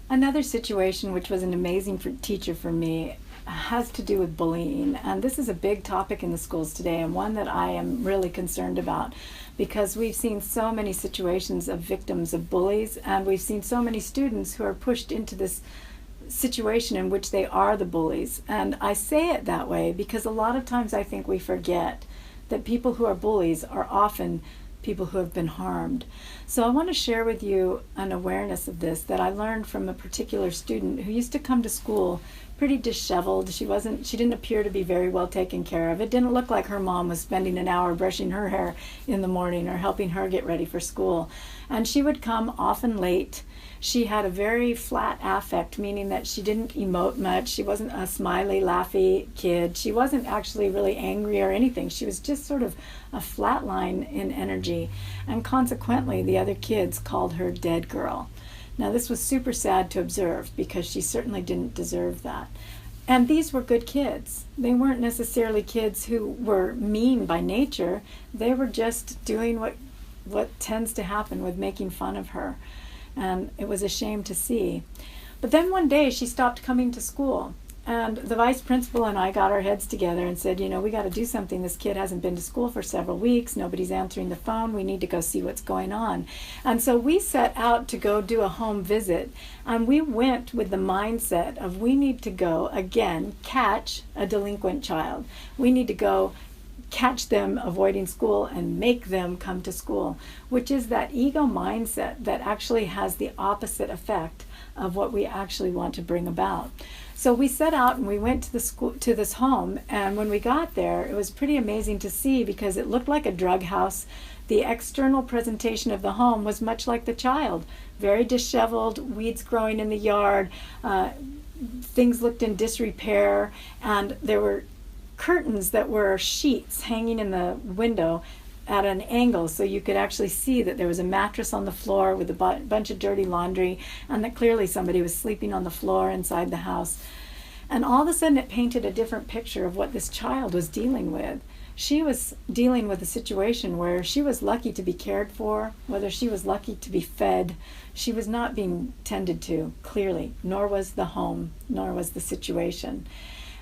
Another situation which was an amazing teacher for me has to do with bullying. And this is a big topic in the schools today, and one that I am really concerned about, because we've seen so many situations of victims of bullies, and we've seen so many students who are pushed into this situation in which they are the bullies. And I say it that way because a lot of times I think we forget that people who are bullies are often people who have been harmed. So I want to share with you an awareness of this that I learned from a particular student who used to come to school pretty disheveled. She didn't appear to be very well taken care of. It didn't look like her mom was spending an hour brushing her hair in the morning or helping her get ready for school. And she would come often late. She had a very flat affect, meaning that she didn't emote much. She wasn't a smiley, laughy kid. She wasn't actually really angry or anything. She was just sort of a flat line in energy. And consequently, the other kids called her dead girl. Now, this was super sad to observe because she certainly didn't deserve that. And these were good kids. They weren't necessarily kids who were mean by nature. They were just doing what tends to happen with making fun of her. And it was a shame to see. But then one day she stopped coming to school. And the vice principal and I got our heads together and said, we got to do something. This kid hasn't been to school for several weeks. Nobody's answering the phone. We need to go see what's going on. And so we set out to go do a home visit. And we went with the mindset of we need to go, again, catch a delinquent child. We need to go catch them avoiding school and make them come to school, which is that ego mindset that actually has the opposite effect of what we actually want to bring about. So we set out and we went to this home, and when we got there, it was pretty amazing to see because it looked like a drug house. The external presentation of the home was much like the child, very disheveled, weeds growing in the yard, things looked in disrepair, and there were curtains that were sheets hanging in the window at an angle so you could actually see that there was a mattress on the floor with a bunch of dirty laundry, and that clearly somebody was sleeping on the floor inside the house. And all of a sudden it painted a different picture of what this child was dealing with. She was dealing with a situation where she was lucky to be cared for, whether she was lucky to be fed. She was not being tended to, clearly, nor was the home, nor was the situation.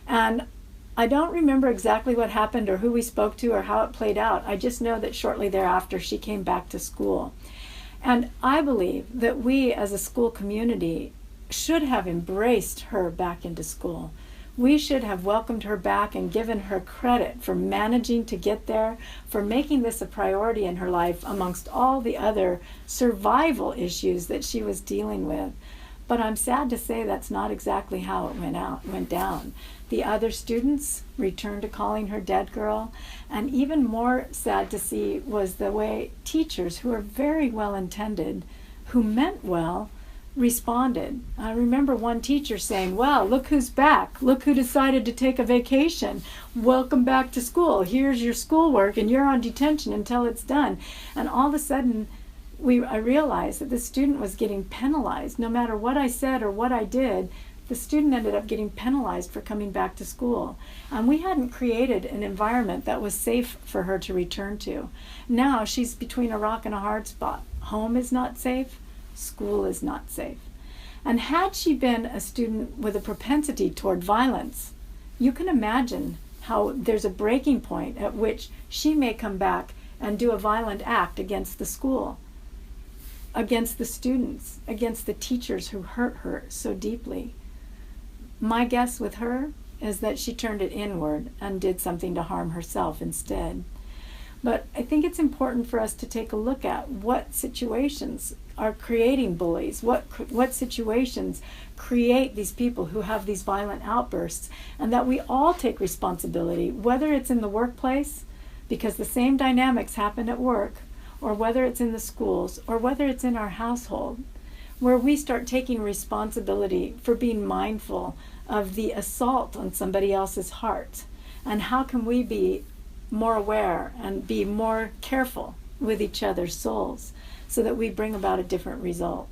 And I don't remember exactly what happened or who we spoke to or how it played out. I just know that shortly thereafter she came back to school. And I believe that we as a school community should have embraced her back into school. We should have welcomed her back and given her credit for managing to get there, for making this a priority in her life amongst all the other survival issues that she was dealing with. But I'm sad to say that's not exactly how it went down. The other students returned to calling her dead girl, and even more sad to see was the way teachers who are very well intended, who meant well, responded. I remember one teacher saying, "Well, look who's back. Look who decided to take a vacation. Welcome back to school. Here's your schoolwork, and you're on detention until it's done." And all of a sudden, I realized that the student was getting penalized. No matter what I said or what I did, the student ended up getting penalized for coming back to school. And we hadn't created an environment that was safe for her to return to. Now she's between a rock and a hard spot. Home is not safe. School is not safe. And had she been a student with a propensity toward violence, you can imagine how there's a breaking point at which she may come back and do a violent act against the school, against the students, against the teachers who hurt her so deeply. My guess with her is that she turned it inward and did something to harm herself instead. But I think it's important for us to take a look at what situations are creating bullies, what situations create these people who have these violent outbursts, and that we all take responsibility, whether it's in the workplace, because the same dynamics happen at work, or whether it's in the schools, or whether it's in our household, where we start taking responsibility for being mindful of the assault on somebody else's heart. And how can we be more aware and be more careful with each other's souls so that we bring about a different result?